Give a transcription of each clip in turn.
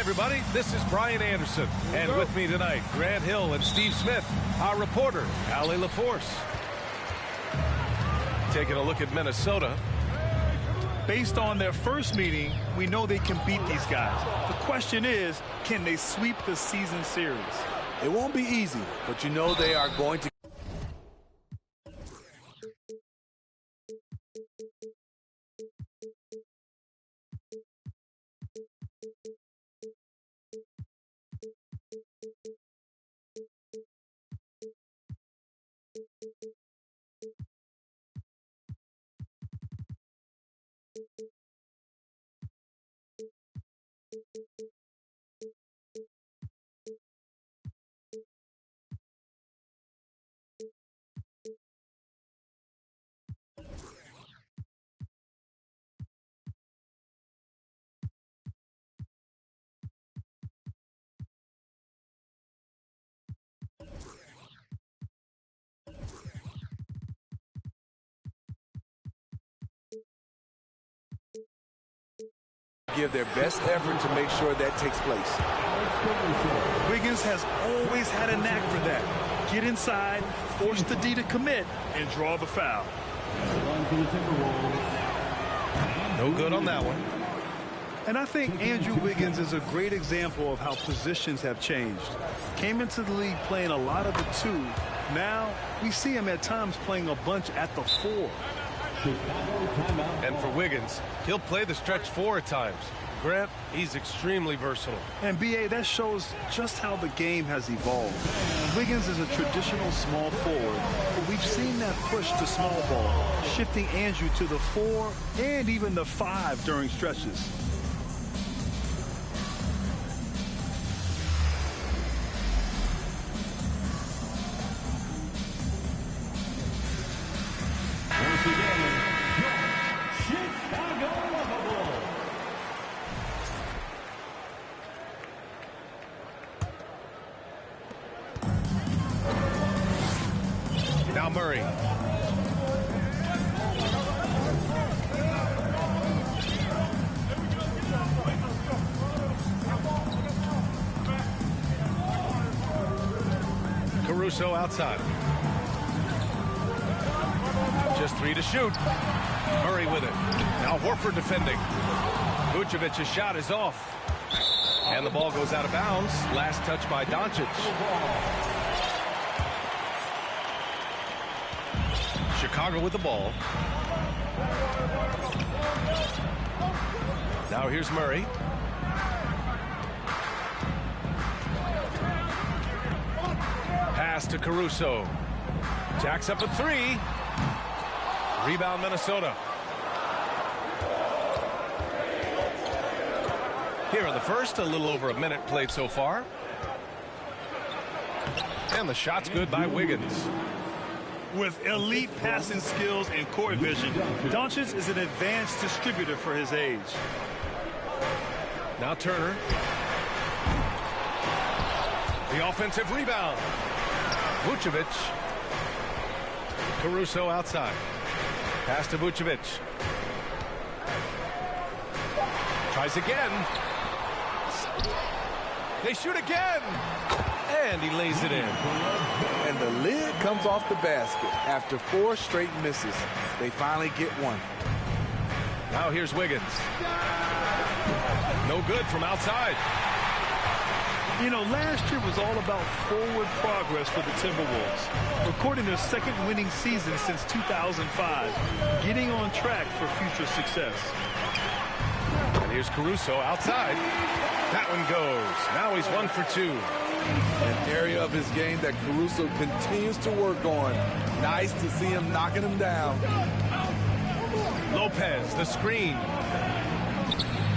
everybody. This is Brian Anderson. And with me tonight, Grant Hill and Steve Smith, our reporter, Allie LaForce. Taking a look at Minnesota. Based on their first meeting, we know they can beat these guys. The question is, can they sweep the season series? It won't be easy, but you know they are going to. Give their best effort to make sure that takes place. Wiggins has always had a knack for that. Get inside, force the D to commit, and draw the foul. No good on that one. And I think Andrew Wiggins is a great example of how positions have changed. Came into the league playing a lot of the 2. Now we see him at times playing a bunch at the 4. And for Wiggins, he'll play the stretch 4 at times. Grant, he's extremely versatile. And B.A., that shows just how the game has evolved. Wiggins is a traditional small forward, but we've seen that push to small ball, shifting Andrew to the 4 and even the 5 during stretches. Now Murray. Caruso outside. Just 3 to shoot. Murray with it. Now Horford defending. Vucevic's shot is off. And the ball goes out of bounds. Last touch by Doncic. Chicago with the ball. Now here's Murray. Pass to Caruso. Jacks up a 3. Rebound Minnesota. Here in the first, a little over a minute played so far. And the shot's good by Wiggins. With elite passing skills and court vision, Doncic is an advanced distributor for his age. Now Turner. The offensive rebound. Vucevic. Caruso outside. Pass to Vucevic. Tries again. They shoot again. And he lays it in. And the lid comes off the basket after 4 straight misses. They finally get one. Now here's Wiggins. No good from outside. You know, last year was all about forward progress for the Timberwolves. Recording their 2nd winning season since 2005. Getting on track for future success. And here's Caruso outside. That one goes. Now he's 1 for 2. An area of his game that Caruso continues to work on. Nice to see him knocking him down. Lopez, the screen.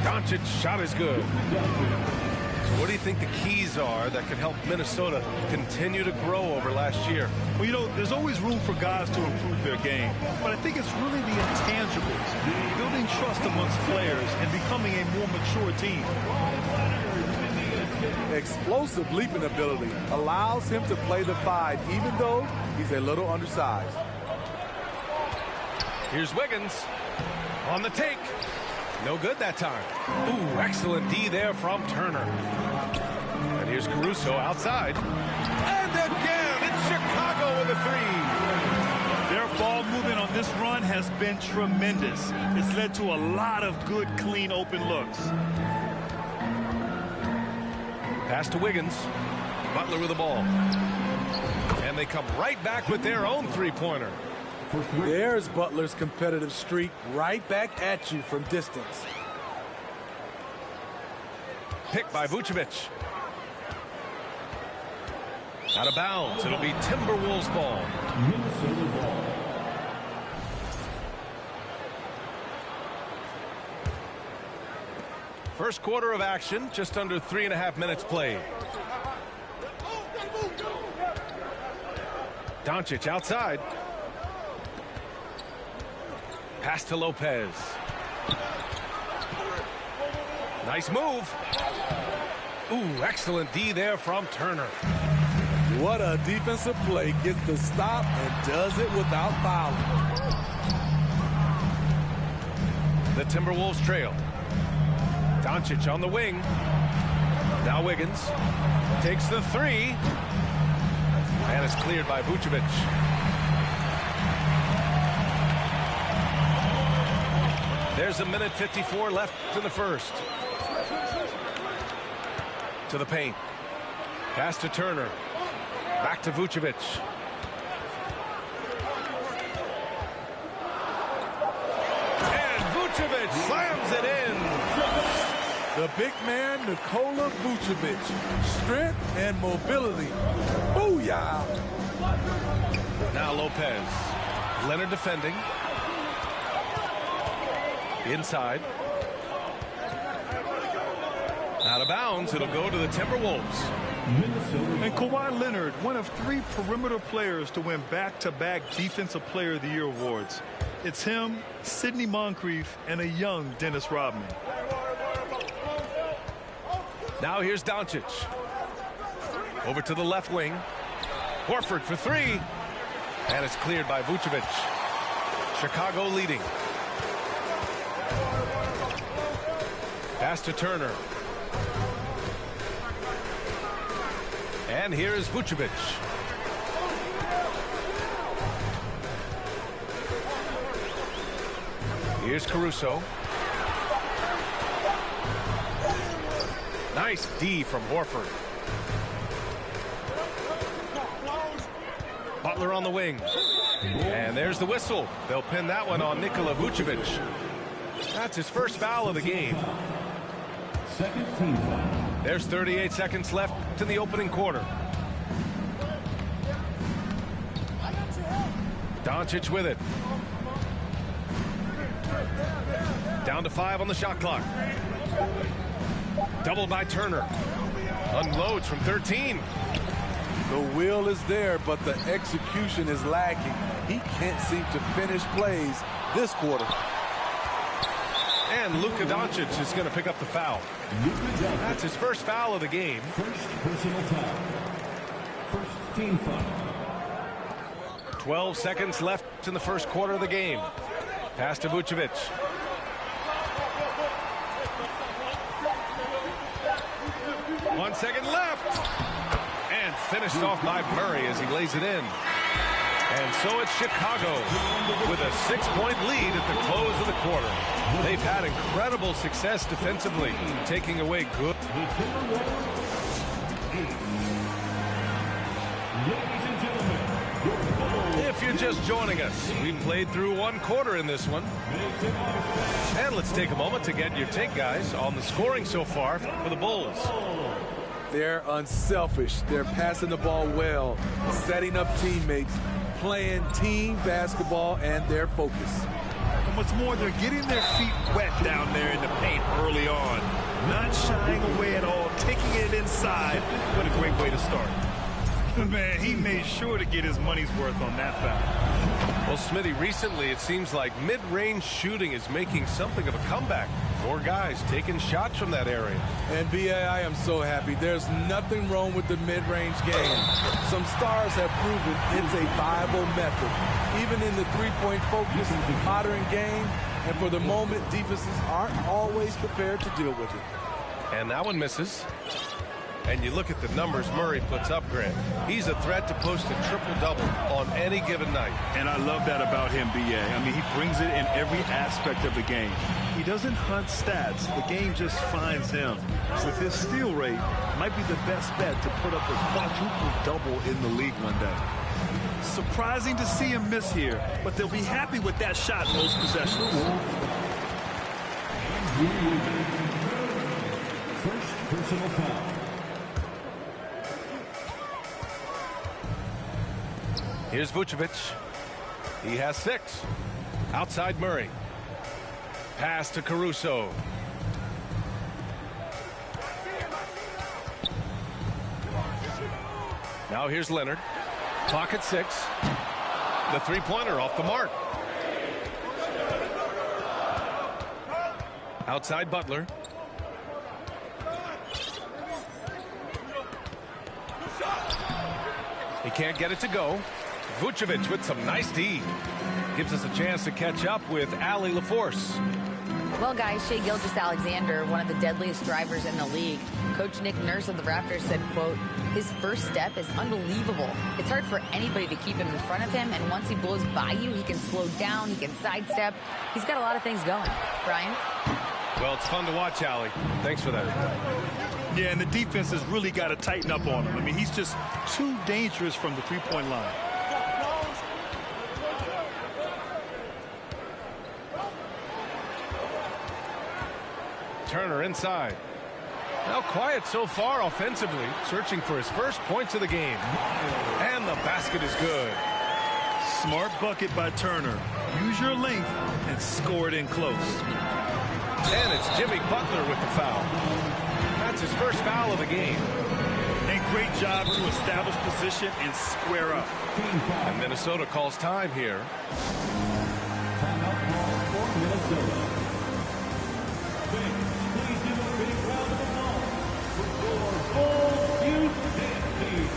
Doncic shot is good. So what do you think the keys are that could help Minnesota continue to grow over last year? Well, you know, there's always room for guys to improve their game. But I think it's really the intangibles. Building trust amongst players and becoming a more mature team. Explosive leaping ability allows him to play the 5, even though he's a little undersized. Here's Wiggins on the take. No good that time. Ooh, excellent D there from Turner. And here's Caruso outside. And again, it's Chicago with a three. Their ball movement on this run has been tremendous. It's led to a lot of good, clean, open looks. Pass to Wiggins. Butler with the ball. And they come right back with their own three-pointer. There's Butler's competitive streak right back at you from distance. Picked by Vucevic. Out of bounds. It'll be Timberwolves ball. First quarter of action, just under 3.5 minutes played. Doncic outside. Pass to Lopez. Nice move. Ooh, excellent D there from Turner. What a defensive play. Gets the stop and does it without fouling. The Timberwolves trail. Doncic on the wing. Now Wiggins takes the three. And it's cleared by Vucevic. There's 1:54 left in the first. To the paint. Pass to Turner. Back to Vucevic. And Vucevic slams it in. The big man, Nikola Vucevic. Strength and mobility. Booyah! Now Lopez. Leonard defending. Inside. Out of bounds. It'll go to the Timberwolves. And Kawhi Leonard, one of 3 perimeter players to win back-to-back Defensive Player of the Year awards. It's him, Sidney Moncrief, and a young Dennis Rodman. Now here's Doncic. Over to the left wing. Horford for three. And it's cleared by Vucevic. Chicago leading. Pass to Turner. And here is Vucevic. Here's Caruso. Nice D from Horford. Butler on the wing. And there's the whistle. They'll pin that one on Nikola Vucevic. That's his first foul of the game. Second team foul. There's 38 seconds left to the opening quarter. Doncic with it. Down to 5 on the shot clock. Doubled by Turner. Unloads from 13. The will is there, but the execution is lacking. He can't seem to finish plays this quarter. And Luka Doncic is going to pick up the foul. That's his first foul of the game. First personal foul. First team foul. 12 seconds left in the first quarter of the game. Pass to Vucevic. One second left. And finished off by Murray as he lays it in. And so it's Chicago with a 6-point lead at the close of the quarter. They've had incredible success defensively, taking away good. If you're just joining us, we've played through one quarter in this one. And let's take a moment to get your take, guys, on the scoring so far for the Bulls. They're unselfish. They're passing the ball well, setting up teammates, playing team basketball, and their focus. And what's more, they're getting their feet wet down there in the paint early on. Not shying away at all, taking it inside. What a great way to start. Man, he made sure to get his money's worth on that foul. Well, Smitty, recently it seems like mid-range shooting is making something of a comeback. More guys taking shots from that area. And B.A., I am so happy. There's nothing wrong with the mid-range game. Some stars have proven it's a viable method, even in the three-point focus modern game. And for the moment, defenses aren't always prepared to deal with it. And that one misses. And you look at the numbers Murray puts up, Grant. He's a threat to post a triple-double on any given night. And I love that about him, B.A. I mean, he brings it in every aspect of the game. He doesn't hunt stats. The game just finds him. With his steal rate, might be the best bet to put up a quadruple-double in the league one day. Surprising to see him miss here, but they'll be happy with that shot most possessions. First personal foul. Here's Vucevic. He has 6. Outside Murray. Pass to Caruso. Now here's Leonard. Clock at 6. The three-pointer off the mark. Outside Butler. He can't get it to go. Vucevic with some nice D. Gives us a chance to catch up with Allie LaForce. Well, guys, Shai Gilgeous-Alexander, one of the deadliest drivers in the league. Coach Nick Nurse of the Raptors said, quote, his first step is unbelievable. It's hard for anybody to keep him in front of him, and once he blows by you, he can slow down, he can sidestep. He's got a lot of things going. Brian? Well, it's fun to watch, Allie. Thanks for that. Yeah, and the defense has really got to tighten up on him. I mean, he's just too dangerous from the three-point line. Turner inside. Now quiet so far offensively, searching for his first points of the game. And the basket is good. Smart bucket by Turner. Use your length and score it in close. And it's Jimmy Butler with the foul. That's his first foul of the game. And great job to establish position and square up. And Minnesota calls time here. Timeout call for Minnesota. Please give a big round of applause for your Bulls youth team.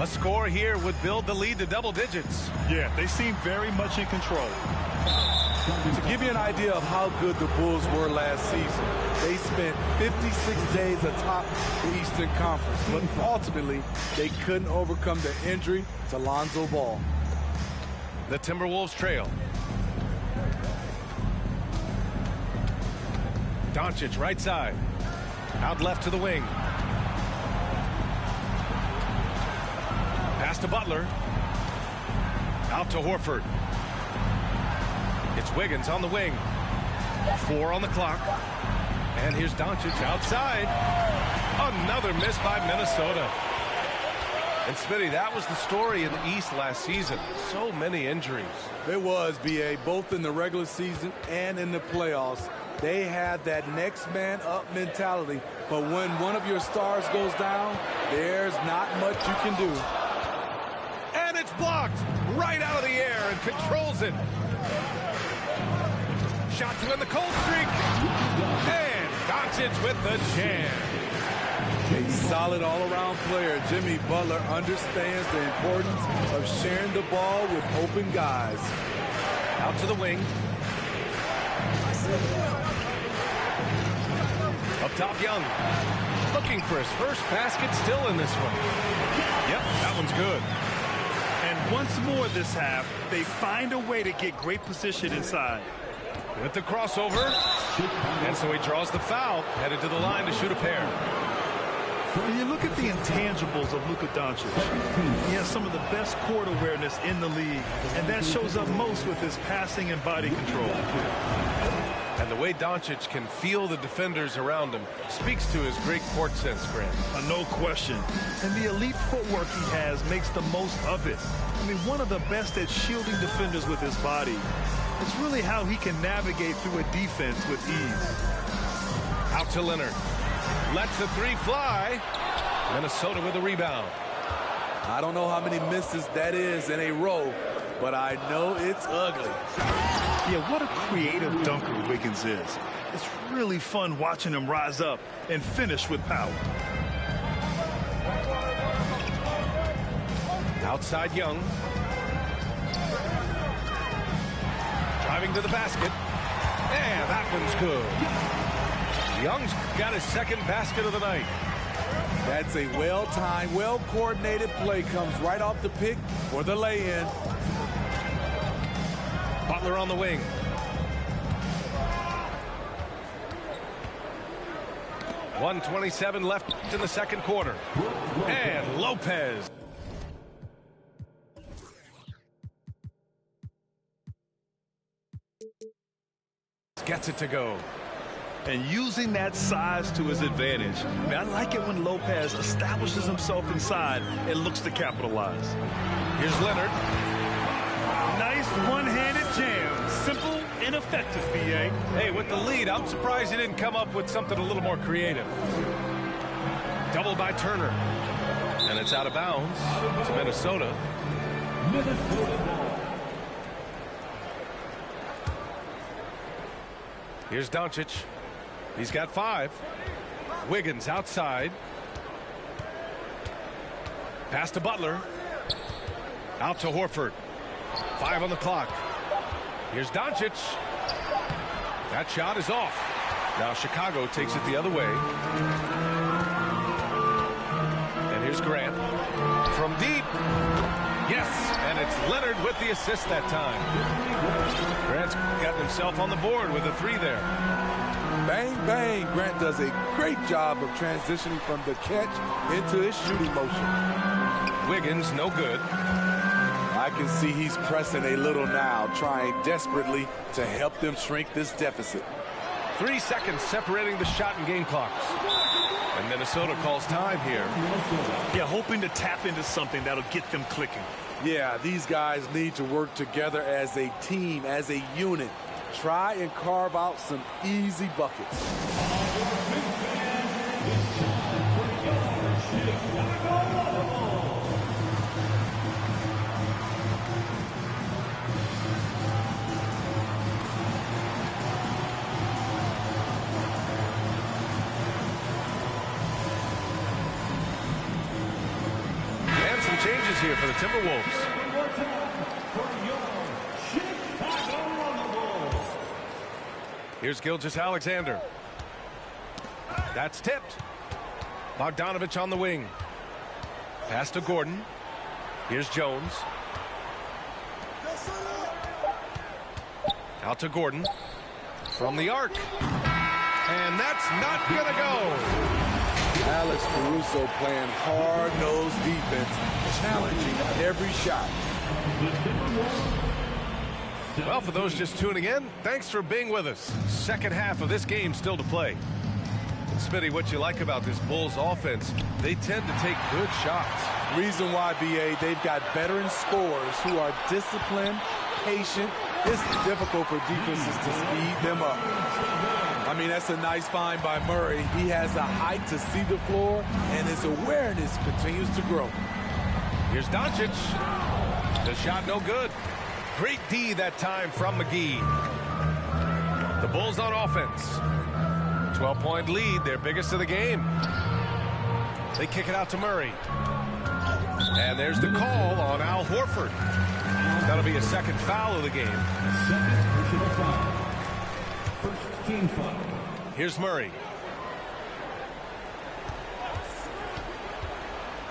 A score here would build the lead to double digits. Yeah, they seem very much in control. To give you an idea of how good the Bulls were last season, they spent 56 days atop the Eastern Conference, but ultimately they couldn't overcome the injury to Lonzo Ball. The Timberwolves trail. Doncic right side. Out left to the wing. Pass to Butler. Out to Horford. It's Wiggins on the wing. 4 on the clock. And here's Doncic outside. Another miss by Minnesota. And Smitty, that was the story in the East last season. So many injuries. It was, B.A., both in the regular season and in the playoffs. They had that next man up mentality. But when one of your stars goes down, there's not much you can do. And it's blocked right out of the air and controls it. Shot to end the cold streak. And Doncic with the jam. A solid all-around player, Jimmy Butler understands the importance of sharing the ball with open guys. Out to the wing. Up top, Young. Looking for his first basket still in this one. Yep, that one's good. And once more this half, they find a way to get great position inside. With the crossover. And so he draws the foul, headed to the line to shoot a pair. When you look at the intangibles of Luka Doncic, he has some of the best court awareness in the league, and that shows up most with his passing and body control. And the way Doncic can feel the defenders around him speaks to his great court sense, Grant. No question. And the elite footwork he has makes the most of it. I mean, one of the best at shielding defenders with his body. It's really how he can navigate through a defense with ease. Out to Leonard. Lets the three fly. Minnesota with a rebound. I don't know how many misses that is in a row, but I know it's ugly. Yeah, what a creative dunker Wiggins is. It's really fun watching him rise up and finish with power. Outside Young. Driving to the basket. And that one's good. Young's got his second basket of the night. That's a well-timed, well-coordinated play. Comes right off the pick for the lay-in. Butler on the wing. .127 left in the second quarter. And Lopez. Gets it to go. And using that size to his advantage. I mean, I like it when Lopez establishes himself inside and looks to capitalize. Here's Leonard. Nice one-handed jam. Simple and effective, B.A. Hey, with the lead, I'm surprised he didn't come up with something a little more creative. Double by Turner. And it's out of bounds to Minnesota. Here's Doncic. He's got 5. Wiggins outside. Pass to Butler. Out to Horford. 5 on the clock. Here's Doncic. That shot is off. Now Chicago takes it the other way. And here's Grant. From deep. Yes, and it's Leonard with the assist that time. Grant's got himself on the board with a 3 there. Bang, bang. Grant does a great job of transitioning from the catch into his shooting motion. Wiggins, no good. I can see he's pressing a little now, trying desperately to help them shrink this deficit. 3 seconds separating the shot and game clocks. And Minnesota calls time here. Yeah, hoping to tap into something that'll get them clicking. Yeah, these guys need to work together as a team, as a unit. Try and carve out some easy buckets. And some changes here for the Timberwolves. Here's Gilgeous-Alexander. That's tipped. Bogdanovich on the wing. Pass to Gordon. Here's Jones. Out to Gordon. From the arc. And that's not going to go. Alex Caruso playing hard-nosed defense, challenging every shot. Well, for those just tuning in, thanks for being with us. Second half of this game still to play. And Smitty, what you like about this Bulls offense, they tend to take good shots. Reason why, B.A., they've got veteran scorers who are disciplined, patient. It's difficult for defenses to speed them up. I mean, that's a nice find by Murray. He has the height to see the floor, and his awareness continues to grow. Here's Doncic. The shot no good. Great D that time from McGee. The Bulls on offense. 12-point lead, their biggest of the game. They kick it out to Murray. And there's the call on Al Horford. That'll be a second foul of the game. First team foul. Here's Murray.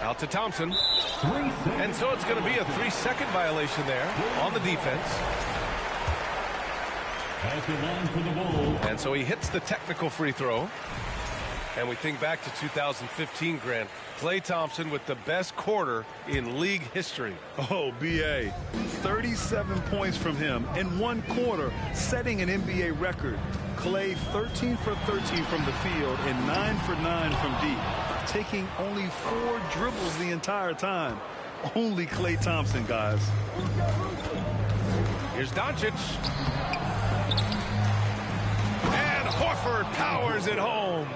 Out to Thompson. And so it's going to be a 3-second violation there on the defense. At the line for the Bulls. And so he hits the technical free throw. And we think back to 2015, Grant. Klay Thompson with the best quarter in league history. Oh, B.A. 37 points from him in one quarter, setting an NBA record. Klay 13 for 13 from the field and 9 for 9 from deep, taking only 4 dribbles the entire time. Only Klay Thompson, guys. Here's Doncic. And Horford powers it home.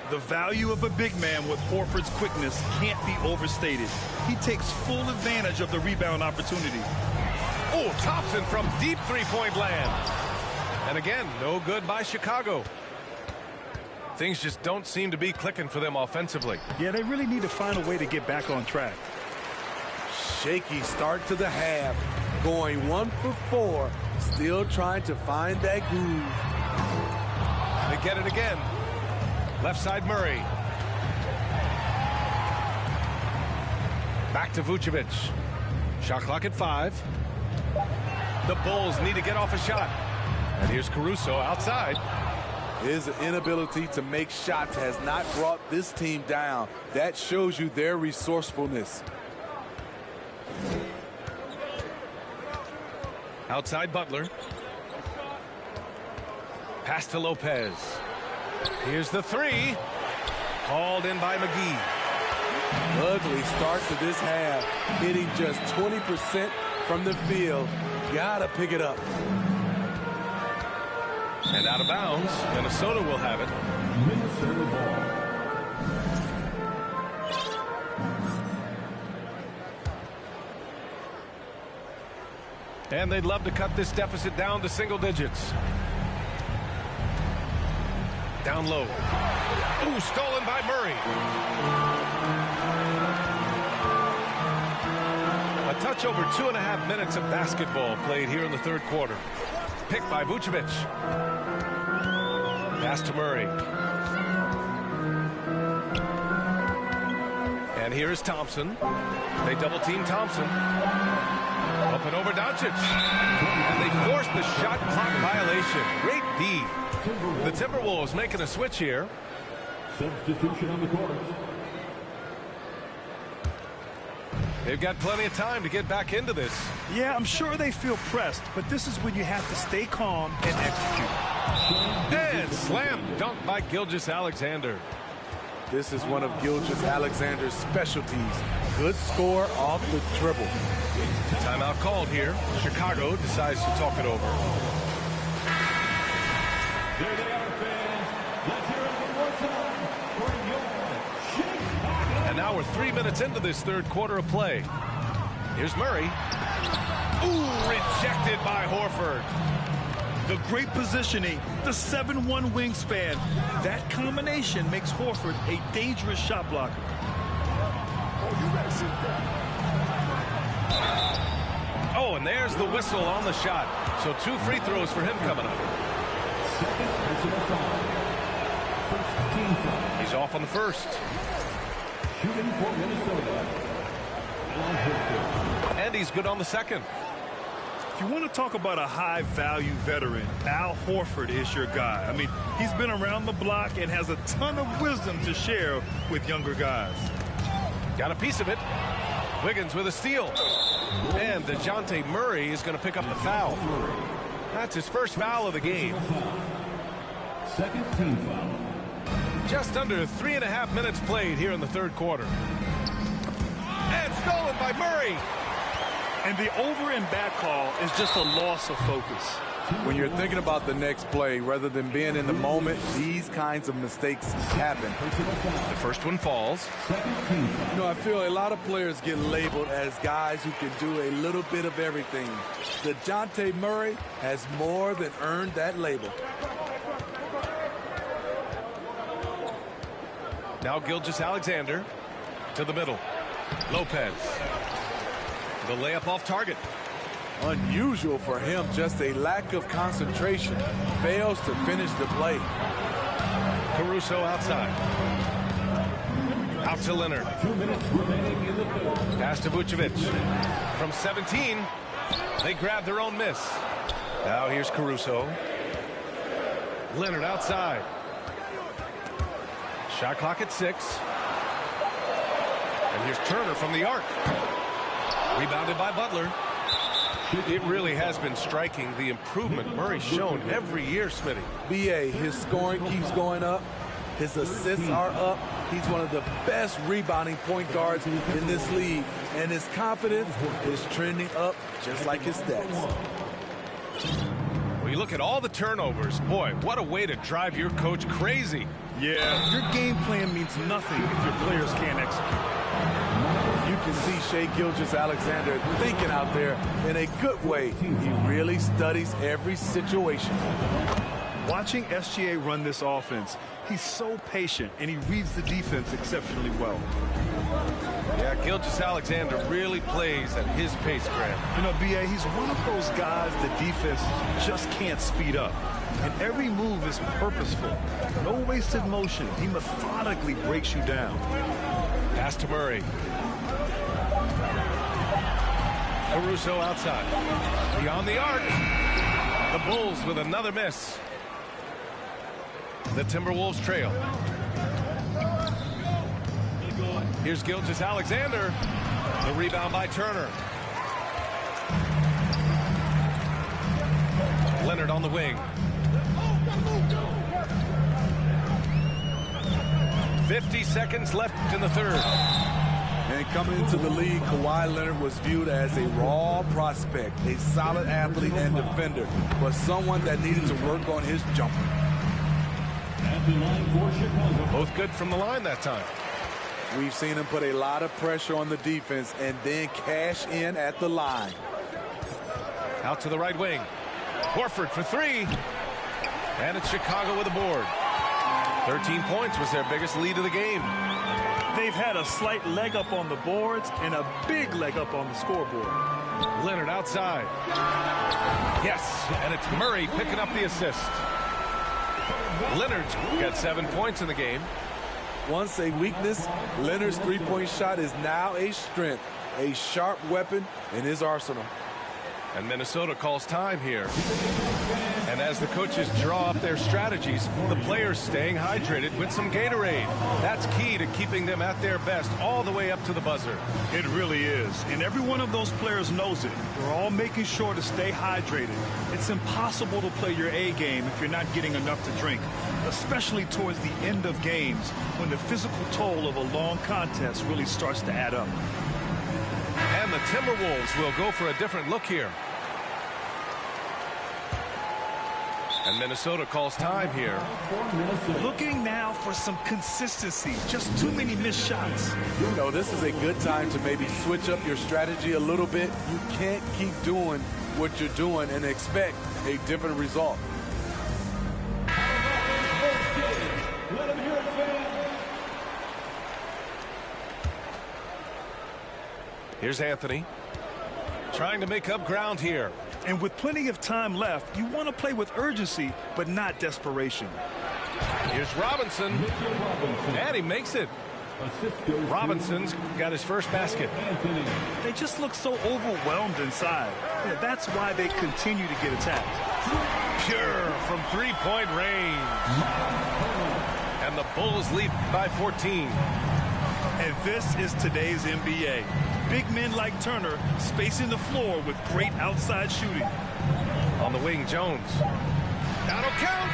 The value of a big man with Horford's quickness can't be overstated. He takes full advantage of the rebound opportunity. Oh, Thompson from deep three-point land. And again, no good by Chicago. Things just don't seem to be clicking for them offensively. Yeah, they really need to find a way to get back on track. Shaky start to the half. Going 1 for 4. Still trying to find that groove. They get it again. Left side Murray. Back to Vucevic. Shot clock at 5. The Bulls need to get off a shot. And here's Caruso outside. His inability to make shots has not brought this team down. That shows you their resourcefulness. Outside Butler. Pass to Lopez. Here's the 3. Called in by McGee. Ugly start to this half. Hitting just 20% from the field. Gotta pick it up. And out of bounds. Minnesota will have it. Minnesota ball. And they'd love to cut this deficit down to single digits. Down low. Ooh, stolen by Murray. A touch over 2.5 minutes of basketball played here in the third quarter. Picked by Vucevic. Pass to Murray. And here is Thompson. They double team Thompson. Up and over Doncic. And they force the shot clock violation. Great D. The Timberwolves making a switch here. Substitution on the court. They've got plenty of time to get back into this. Yeah, I'm sure they feel pressed, but this is when you have to stay calm and execute. And slam dunk by Gilgeous-Alexander. This is one of Gilgeous-Alexander's specialties. Good score off the dribble. Timeout called here. Chicago decides to talk it over. There they are, fans. Let's hear it one more time for your Chicago. And now we're 3 minutes into this third quarter of play. Here's Murray. Ooh, rejected by Horford. The great positioning, the 7'1" wingspan. That combination makes Horford a dangerous shot blocker. Oh, and there's the whistle on the shot. So 2 free throws for him coming up. Second personal foul. First team foul. He's off on the first. Shooting for Minnesota. Al Horford. And he's good on the second. If you want to talk about a high-value veteran, Al Horford is your guy. I mean, he's been around the block and has a ton of wisdom to share with younger guys. Got a piece of it. Wiggins with a steal. And DeJounte Murray is going to pick up the foul. That's his first foul of the game. Second team foul. Just under 3.5 minutes played here in the third quarter. And stolen by Murray. And the over and back call is just a loss of focus. When you're thinking about the next play, rather than being in the moment, these kinds of mistakes happen. The first one falls. Second team foul. You know, I feel a lot of players get labeled as guys who can do a little bit of everything. DeJounte Murray has more than earned that label. Now Gilgeous-Alexander to the middle. Lopez. The layup off target. Unusual for him, just a lack of concentration. Fails to finish the play. Caruso outside. Out to Leonard. 2 minutes remaining in the third. Pass to Vucevic. From 17, they grab their own miss. Now here's Caruso. Leonard outside. Shot clock at 6. And here's Turner from the arc. Rebounded by Butler. It really has been striking, the improvement Murray's shown every year, Smitty. BA, his scoring keeps going up. His assists are up. He's one of the best rebounding point guards in this league. And his confidence is trending up just like his stats. Well, you look at all the turnovers. Boy, what a way to drive your coach crazy. Yeah, your game plan means nothing if your players can't execute. You can see Shai Gilgeous-Alexander thinking out there in a good way. He really studies every situation. Watching SGA run this offense, he's so patient and he reads the defense exceptionally well. Yeah, Gilgeous-Alexander really plays at his pace, Grant. You know, B.A., he's one of those guys the defense just can't speed up. And every move is purposeful. No wasted motion. He methodically breaks you down. Pass to Murray. Caruso outside. Beyond the arc. The Bulls with another miss. The Timberwolves trail. Here's Gilgeous-Alexander. The rebound by Turner. Leonard on the wing. 50 seconds left in the third. And coming into the league, Kawhi Leonard was viewed as a raw prospect, a solid athlete and defender, but someone that needed to work on his jumper. Both good from the line that time. We've seen him put a lot of pressure on the defense and then cash in at the line. Out to the right wing. Horford for 3. And it's Chicago with a board. 13 points was their biggest lead of the game. They've had a slight leg up on the boards and a big leg up on the scoreboard. Leonard outside. Yes, and it's Murray picking up the assist. Leonard's got 7 points in the game. Once a weakness, Leonard's three-point shot is now a strength, a sharp weapon in his arsenal. And Minnesota calls time here. And as the coaches draw up their strategies, the players staying hydrated with some Gatorade. That's key to keeping them at their best all the way up to the buzzer. It really is. And every one of those players knows it. They're all making sure to stay hydrated. It's impossible to play your A game if you're not getting enough to drink, especially towards the end of games when the physical toll of a long contest really starts to add up. And the Timberwolves will go for a different look here. And Minnesota calls time here. Looking now for some consistency. Just too many missed shots. You know, this is a good time to maybe switch up your strategy a little bit. You can't keep doing what you're doing and expect a different result. Here's Anthony trying to make up ground here. And with plenty of time left, you want to play with urgency, but not desperation. Here's Robinson, and he makes it. Robinson's got his first basket. They just look so overwhelmed inside. Yeah, that's why they continue to get attacked. Pure from three-point range. And the Bulls lead by 14. And this is today's NBA. Big men like Turner spacing the floor with great outside shooting. On the wing, Jones. That'll count.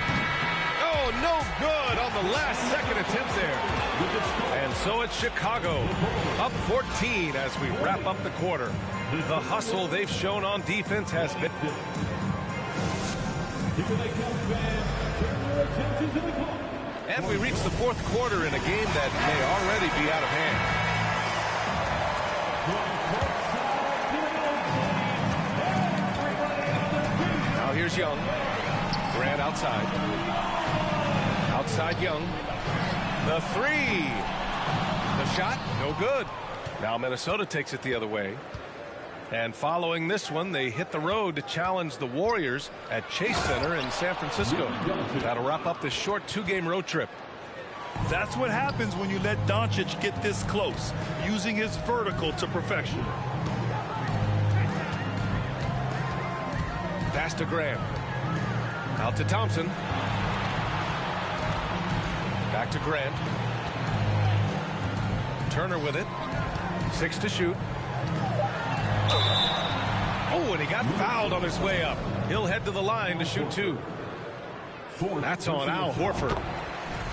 Oh, no good on the last second attempt there. And so it's Chicago up 14 as we wrap up the quarter. The hustle they've shown on defense has been. And we reach the fourth quarter in a game that may already be out of hand. Now here's Young. Grant outside. Outside Young. The three. The shot, no good. Now Minnesota takes it the other way. And following this one, they hit the road to challenge the Warriors at Chase Center in San Francisco. That'll wrap up this short two-game road trip. That's what happens when you let Doncic get this close, using his vertical to perfection. Pass to Graham. Out to Thompson. Back to Grant. Turner with it. 6 to shoot. Oh, and he got fouled on his way up. He'll head to the line to shoot 2. That's on Al Horford.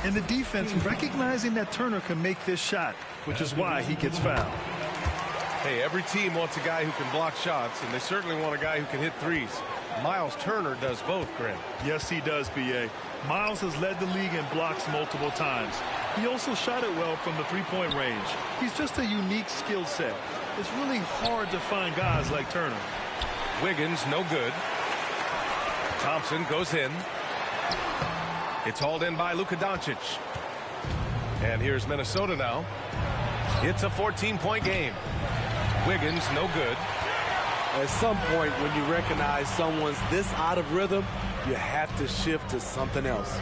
And the defense recognizing that Turner can make this shot, which is why he gets fouled. Hey, every team wants a guy who can block shots, and they certainly want a guy who can hit threes. Miles Turner does both, Grant. Yes, he does, B.A. Miles has led the league in blocks multiple times. He also shot it well from the three-point range. He's just a unique skill set. It's really hard to find guys like Turner. Wiggins, no good. Thompson goes in. It's hauled in by Luka Doncic. And here's Minnesota now. It's a 14-point game. Wiggins, no good. At some point, when you recognize someone's this out of rhythm, you have to shift to something else.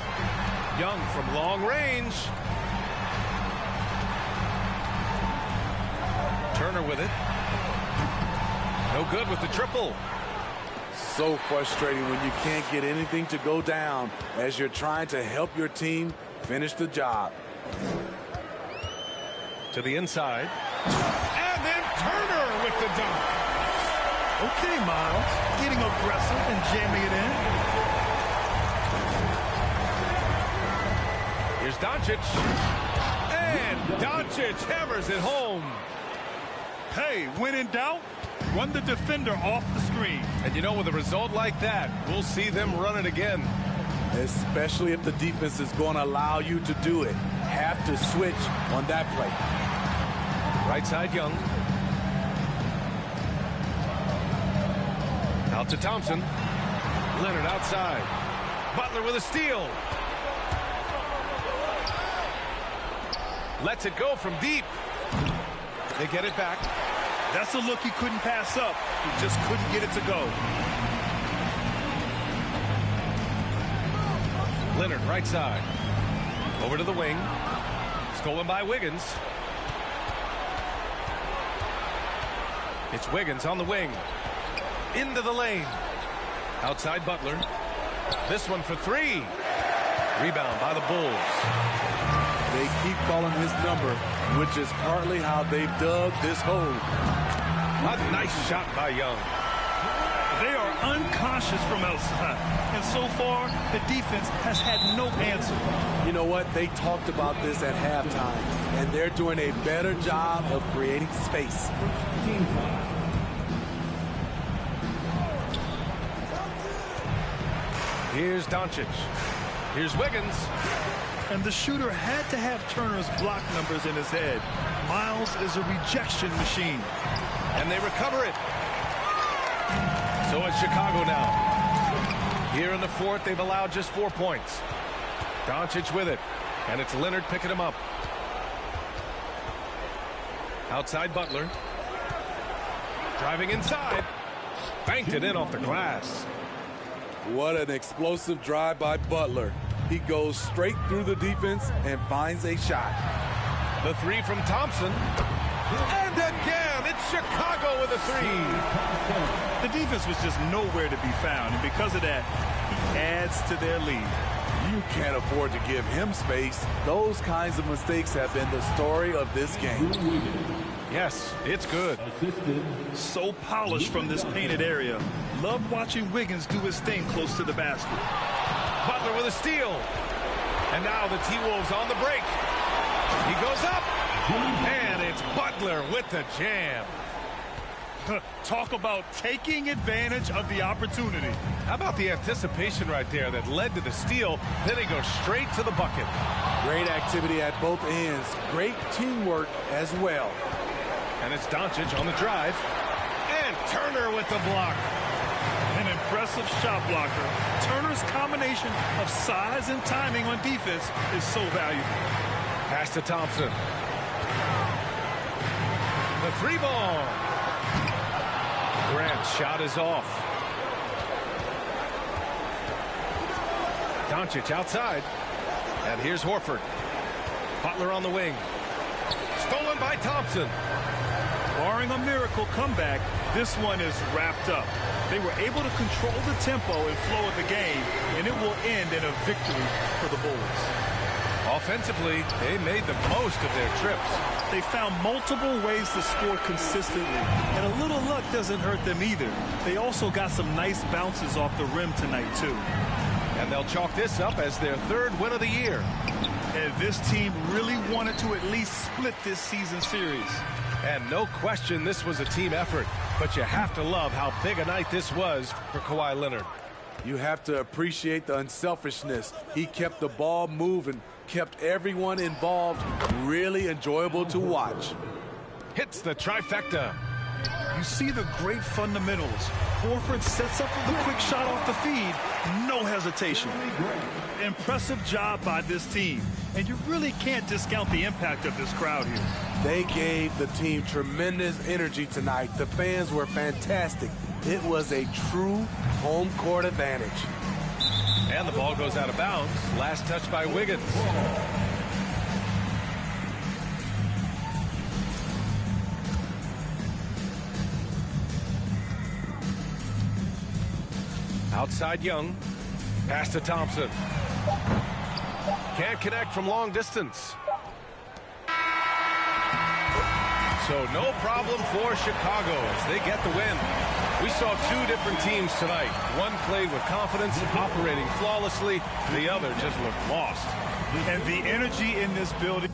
Young from long range. Turner with it. No good with the triple. So frustrating when you can't get anything to go down as you're trying to help your team finish the job. To the inside. And then Turner with the dunk. Okay, Miles, getting aggressive and jamming it in. Here's Doncic. And Doncic hammers it home. Hey, when in doubt, run the defender off the screen. And you know, with a result like that, we'll see them run it again. Especially if the defense is going to allow you to do it. Have to switch on that play. Right side, Young. Out to Thompson. Leonard outside. Butler with a steal. Lets it go from deep. They get it back. That's a look he couldn't pass up. He just couldn't get it to go. Leonard right side. Over to the wing. Stolen by Wiggins. It's Wiggins on the wing. Into the lane. Outside Butler. This one for 3. Rebound by the Bulls. They keep calling his number, which is partly how they've dug this hole. A nice shot by Young. They are unconscious from outside. And so far, the defense has had no answer. You know what? They talked about this at halftime, and they're doing a better job of creating space. Here's Doncic. Here's Wiggins. And the shooter had to have Turner's block numbers in his head. Miles is a rejection machine. And they recover it. So it's Chicago now. Here in the fourth, they've allowed just 4 points. Doncic with it. And it's Leonard picking him up. Outside Butler. Driving inside. Banked it in off the glass. What an explosive drive by Butler. He goes straight through the defense and finds a shot. The 3 from Thompson. And again, it's Chicago with a 3. The defense was just nowhere to be found, and because of that, he adds to their lead. You can't afford to give him space. Those kinds of mistakes have been the story of this game. Yes, it's good. So polished from this painted area. Love watching Wiggins do his thing close to the basket. Butler with a steal. And now the T-Wolves on the break. He goes up. And it's Butler with the jam. Talk about taking advantage of the opportunity. How about the anticipation right there that led to the steal? Then he goes straight to the bucket. Great activity at both ends. Great teamwork as well. And it's Doncic on the drive. And Turner with the block. An impressive shot blocker. Turner's combination of size and timing on defense is so valuable. Pass to Thompson. The 3 ball. Grant's shot is off. Doncic outside. And here's Horford. Butler on the wing. Stolen by Thompson. Barring a miracle comeback, this one is wrapped up. They were able to control the tempo and flow of the game, and it will end in a victory for the Bulls. Offensively, they made the most of their trips. They found multiple ways to score consistently, and a little luck doesn't hurt them either. They also got some nice bounces off the rim tonight, too. And they'll chalk this up as their 3rd win of the year. And this team really wanted to at least split this season series. And no question this was a team effort, but you have to love how big a night this was for Kawhi Leonard. You have to appreciate the unselfishness. He kept the ball moving, kept everyone involved really enjoyable to watch. Hits the trifecta. You see the great fundamentals. Horford sets up with a quick shot off the feed. No hesitation. Impressive job by this team. And you really can't discount the impact of this crowd here. They gave the team tremendous energy tonight. The fans were fantastic. It was a true home court advantage. And the ball goes out of bounds. Last touch by Wiggins. Outside Young. Pass to Thompson. Can't connect from long distance. So no problem for Chicago as they get the win. We saw 2 different teams tonight. One played with confidence, operating flawlessly. The other just looked lost. And the energy in this building